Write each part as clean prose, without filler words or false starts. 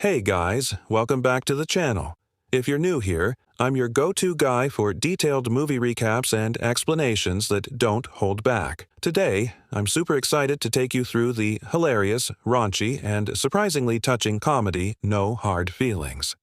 Hey guys, welcome back to the channel. If you're new here, I'm your go-to guy for detailed movie recaps and explanations that don't hold back. Today, I'm super excited to take you through the hilarious, raunchy, and surprisingly touching comedy No Hard Feelings.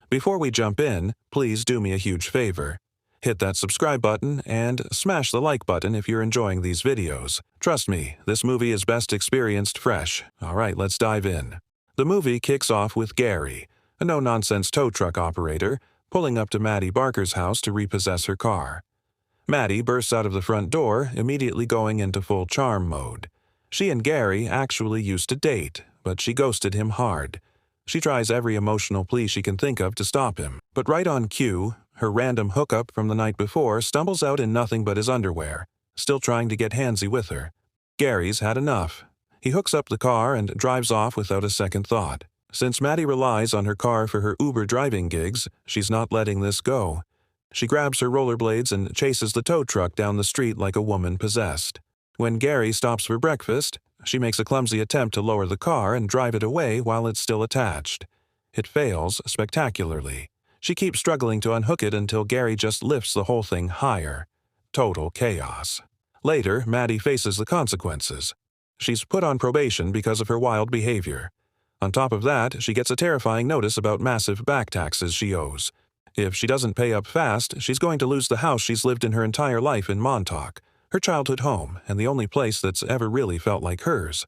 Before we jump in, please do me a huge favor. Hit that subscribe button and smash the like button if you're enjoying these videos. Trust me, this movie is best experienced fresh. Alright, let's dive in. The movie kicks off with Gary, a no-nonsense tow truck operator, pulling up to Maddie Barker's house to repossess her car. Maddie bursts out of the front door, immediately going into full charm mode. She and Gary actually used to date, but she ghosted him hard. She tries every emotional plea she can think of to stop him, but right on cue, her random hookup from the night before stumbles out in nothing but his underwear, still trying to get handsy with her. Gary's had enough. He hooks up the car and drives off without a second thought. Since Maddie relies on her car for her Uber driving gigs, she's not letting this go. She grabs her rollerblades and chases the tow truck down the street like a woman possessed. When Gary stops for breakfast, she makes a clumsy attempt to lower the car and drive it away while it's still attached. It fails spectacularly. She keeps struggling to unhook it until Gary just lifts the whole thing higher. Total chaos. Later, Maddie faces the consequences. She's put on probation because of her wild behavior. On top of that, she gets a terrifying notice about massive back taxes she owes. If she doesn't pay up fast, she's going to lose the house she's lived in her entire life in Montauk, her childhood home and the only place that's ever really felt like hers.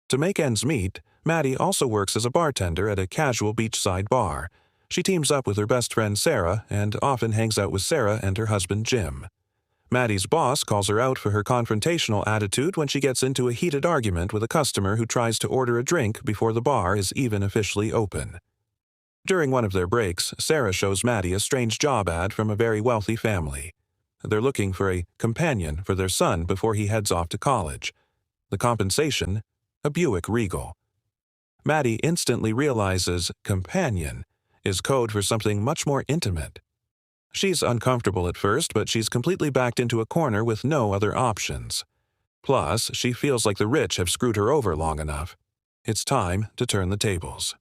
To make ends meet, Maddie also works as a bartender at a casual beachside bar. She teams up with her best friend Sarah and often hangs out with Sarah and her husband Jim. Maddie's boss calls her out for her confrontational attitude when she gets into a heated argument with a customer who tries to order a drink before the bar is even officially open. During one of their breaks, Sarah shows Maddie a strange job ad from a very wealthy family. They're looking for a companion for their son before he heads off to college. The compensation? A Buick Regal. Maddie instantly realizes companion is code for something much more intimate. She's uncomfortable at first, but she's completely backed into a corner with no other options. Plus, she feels like the rich have screwed her over long enough. It's time to turn the tables.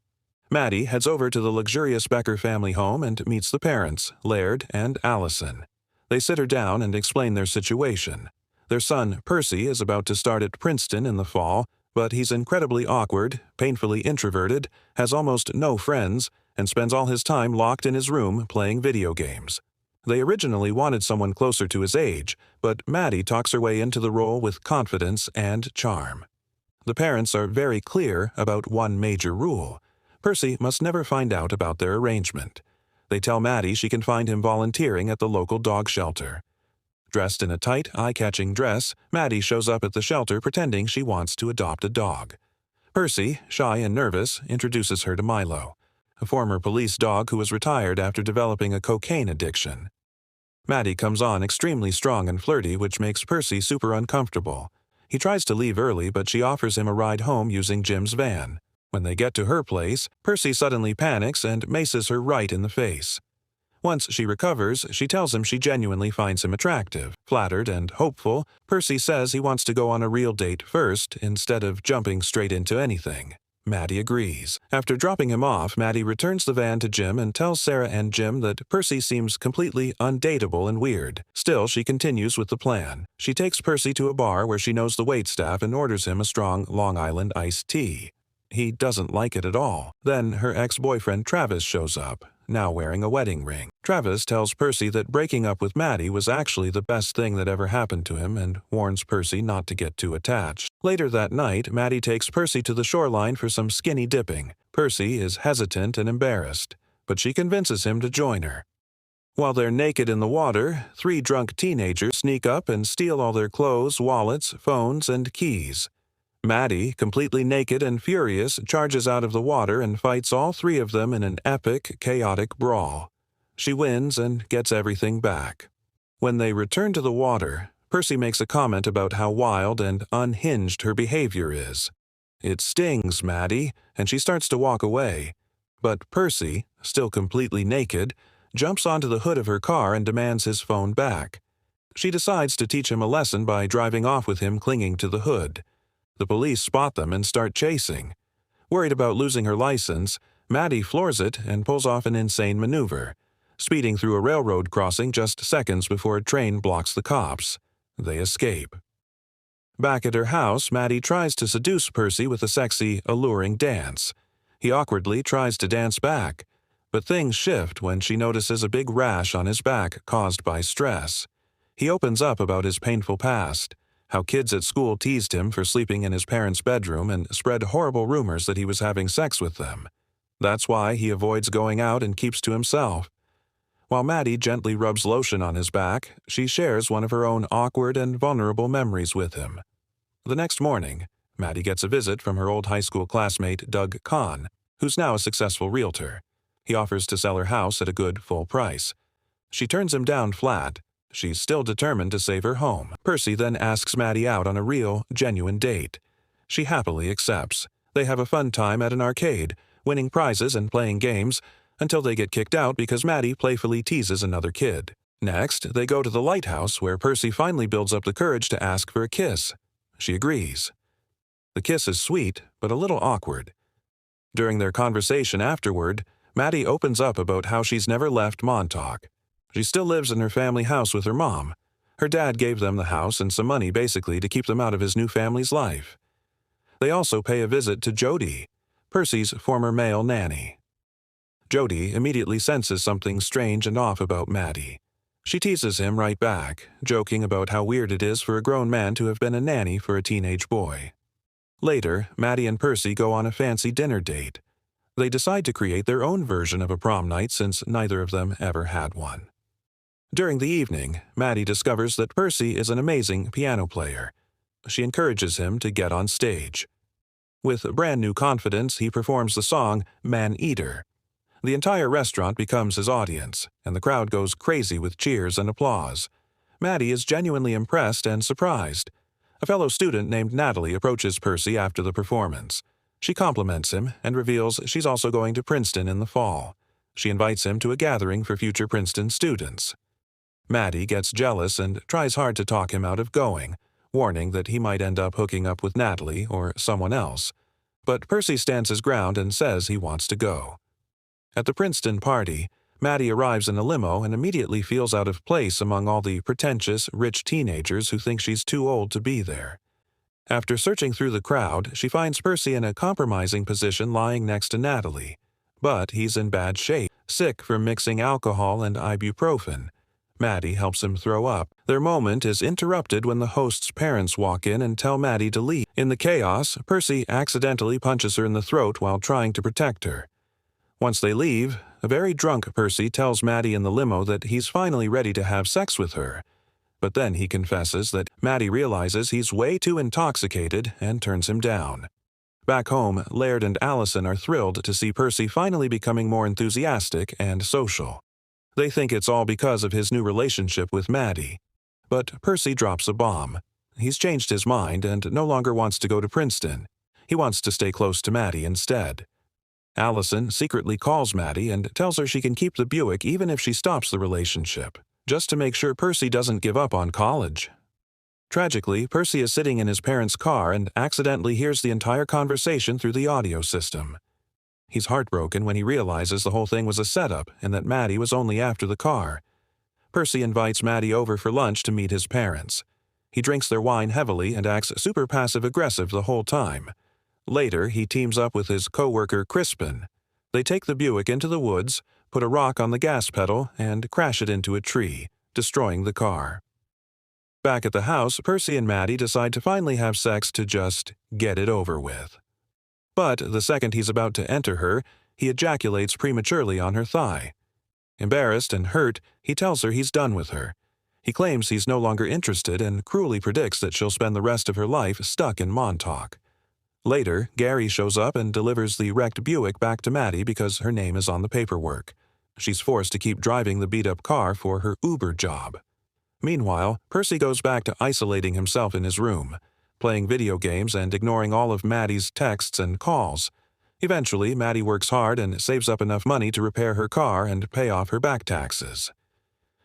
Maddie heads over to the luxurious Becker family home and meets the parents, Laird and Allison. They sit her down and explain their situation. Their son, Percy, is about to start at Princeton in the fall, but he's incredibly awkward, painfully introverted, has almost no friends, and spends all his time locked in his room playing video games. They originally wanted someone closer to his age, but Maddie talks her way into the role with confidence and charm. The parents are very clear about one major rule. Percy must never find out about their arrangement. They tell Maddie she can find him volunteering at the local dog shelter. Dressed in a tight, eye-catching dress, Maddie shows up at the shelter pretending she wants to adopt a dog. Percy, shy and nervous, introduces her to Milo, a former police dog who was retired after developing a cocaine addiction. Maddie comes on extremely strong and flirty, which makes Percy super uncomfortable. He tries to leave early, but she offers him a ride home using Jim's van. When they get to her place, Percy suddenly panics and maces her right in the face. Once she recovers, she tells him she genuinely finds him attractive. Flattered and hopeful, Percy says he wants to go on a real date first, instead of jumping straight into anything. Maddie agrees. After dropping him off, Maddie returns the van to Jim and tells Sarah and Jim that Percy seems completely undateable and weird. Still, she continues with the plan. She takes Percy to a bar where she knows the waitstaff and orders him a strong Long Island iced tea. He doesn't like it at all. Then her ex-boyfriend Travis shows up, now wearing a wedding ring. Travis tells Percy that breaking up with Maddie was actually the best thing that ever happened to him and warns Percy not to get too attached. Later that night, Maddie takes Percy to the shoreline for some skinny dipping. Percy is hesitant and embarrassed, but she convinces him to join her. While they're naked in the water, 3 drunk teenagers sneak up and steal all their clothes, wallets, phones, and keys. Maddie, completely naked and furious, charges out of the water and fights all 3 of them in an epic, chaotic brawl. She wins and gets everything back. When they return to the water, Percy makes a comment about how wild and unhinged her behavior is. It stings Maddie, and she starts to walk away. But Percy, still completely naked, jumps onto the hood of her car and demands his phone back. She decides to teach him a lesson by driving off with him clinging to the hood. The police spot them and start chasing. Worried about losing her license, Maddie floors it and pulls off an insane maneuver, speeding through a railroad crossing just seconds before a train blocks the cops. They escape. Back at her house, Maddie tries to seduce Percy with a sexy, alluring dance. He awkwardly tries to dance back, but things shift when she notices a big rash on his back caused by stress. He opens up about his painful past, how kids at school teased him for sleeping in his parents' bedroom and spread horrible rumors that he was having sex with them. That's why he avoids going out and keeps to himself. While Maddie gently rubs lotion on his back, she shares one of her own awkward and vulnerable memories with him. The next morning, Maddie gets a visit from her old high school classmate Doug Kahn, who's now a successful realtor. He offers to sell her house at a good, full price. She turns him down flat. She's still determined to save her home. Percy then asks Maddie out on a real, genuine date. She happily accepts. They have a fun time at an arcade, winning prizes and playing games, until they get kicked out because Maddie playfully teases another kid. Next, they go to the lighthouse where Percy finally builds up the courage to ask for a kiss. She agrees. The kiss is sweet, but a little awkward. During their conversation afterward, Maddie opens up about how she's never left Montauk. She still lives in her family house with her mom. Her dad gave them the house and some money basically to keep them out of his new family's life. They also pay a visit to Jody, Percy's former male nanny. Jody immediately senses something strange and off about Maddie. She teases him right back, joking about how weird it is for a grown man to have been a nanny for a teenage boy. Later, Maddie and Percy go on a fancy dinner date. They decide to create their own version of a prom night since neither of them ever had one. During the evening, Maddie discovers that Percy is an amazing piano player. She encourages him to get on stage. With brand new confidence, he performs the song Man-Eater. The entire restaurant becomes his audience, and the crowd goes crazy with cheers and applause. Maddie is genuinely impressed and surprised. A fellow student named Natalie approaches Percy after the performance. She compliments him and reveals she's also going to Princeton in the fall. She invites him to a gathering for future Princeton students. Maddie gets jealous and tries hard to talk him out of going, warning that he might end up hooking up with Natalie or someone else. But Percy stands his ground and says he wants to go. At the Princeton party, Maddie arrives in a limo and immediately feels out of place among all the pretentious, rich teenagers who think she's too old to be there. After searching through the crowd, she finds Percy in a compromising position lying next to Natalie. But he's in bad shape, sick from mixing alcohol and ibuprofen. Maddie helps him throw up. Their moment is interrupted when the host's parents walk in and tell Maddie to leave. In the chaos, Percy accidentally punches her in the throat while trying to protect her. Once they leave, a very drunk Percy tells Maddie in the limo that he's finally ready to have sex with her. But then he confesses that Maddie realizes he's way too intoxicated and turns him down. Back home, Laird and Allison are thrilled to see Percy finally becoming more enthusiastic and social. They think it's all because of his new relationship with Maddie. But Percy drops a bomb. He's changed his mind and no longer wants to go to Princeton. He wants to stay close to Maddie instead. Allison secretly calls Maddie and tells her she can keep the Buick even if she stops the relationship, just to make sure Percy doesn't give up on college. Tragically, Percy is sitting in his parents' car and accidentally hears the entire conversation through the audio system. He's heartbroken when he realizes the whole thing was a setup and that Maddie was only after the car. Percy invites Maddie over for lunch to meet his parents. He drinks their wine heavily and acts super passive-aggressive the whole time. Later, he teams up with his co-worker Crispin. They take the Buick into the woods, put a rock on the gas pedal, and crash it into a tree, destroying the car. Back at the house, Percy and Maddie decide to finally have sex to just get it over with. But the second he's about to enter her, he ejaculates prematurely on her thigh. Embarrassed and hurt, he tells her he's done with her. He claims he's no longer interested and cruelly predicts that she'll spend the rest of her life stuck in Montauk. Later, Gary shows up and delivers the wrecked Buick back to Maddie because her name is on the paperwork. She's forced to keep driving the beat-up car for her Uber job. Meanwhile, Percy goes back to isolating himself in his room, playing video games and ignoring all of Maddie's texts and calls. Eventually, Maddie works hard and saves up enough money to repair her car and pay off her back taxes.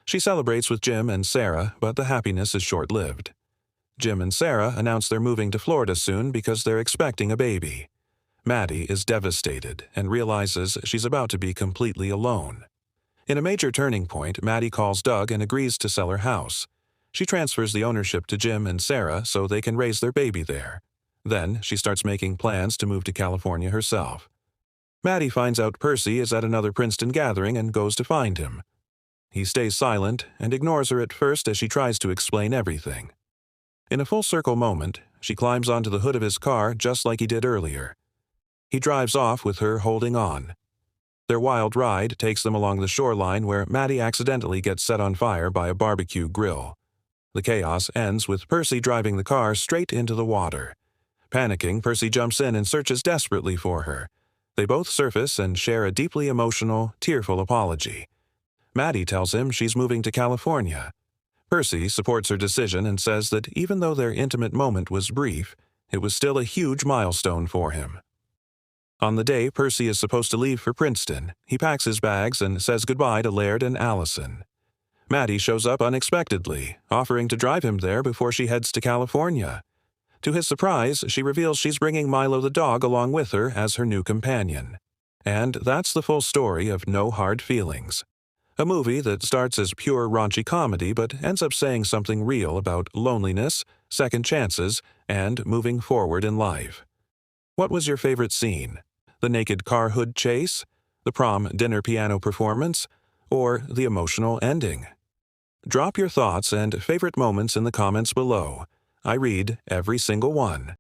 She celebrates with Jim and Sarah, but the happiness is short-lived. Jim and Sarah announce they're moving to Florida soon because they're expecting a baby. Maddie is devastated and realizes she's about to be completely alone. In a major turning point, Maddie calls Doug and agrees to sell her house. She transfers the ownership to Jim and Sarah so they can raise their baby there. Then she starts making plans to move to California herself. Maddie finds out Percy is at another Princeton gathering and goes to find him. He stays silent and ignores her at first as she tries to explain everything. In a full-circle moment, she climbs onto the hood of his car just like he did earlier. He drives off with her holding on. Their wild ride takes them along the shoreline where Maddie accidentally gets set on fire by a barbecue grill. The chaos ends with Percy driving the car straight into the water. Panicking, Percy jumps in and searches desperately for her. They both surface and share a deeply emotional, tearful apology. Maddie tells him she's moving to California. Percy supports her decision and says that even though their intimate moment was brief, it was still a huge milestone for him. On the day Percy is supposed to leave for Princeton, he packs his bags and says goodbye to Laird and Allison. Maddie shows up unexpectedly, offering to drive him there before she heads to California. To his surprise, she reveals she's bringing Milo the dog along with her as her new companion. And that's the full story of No Hard Feelings. A movie that starts as pure raunchy comedy but ends up saying something real about loneliness, second chances, and moving forward in life. What was your favorite scene? The naked car hood chase? The prom dinner piano performance? Or the emotional ending? Drop your thoughts and favorite moments in the comments below. I read every single one.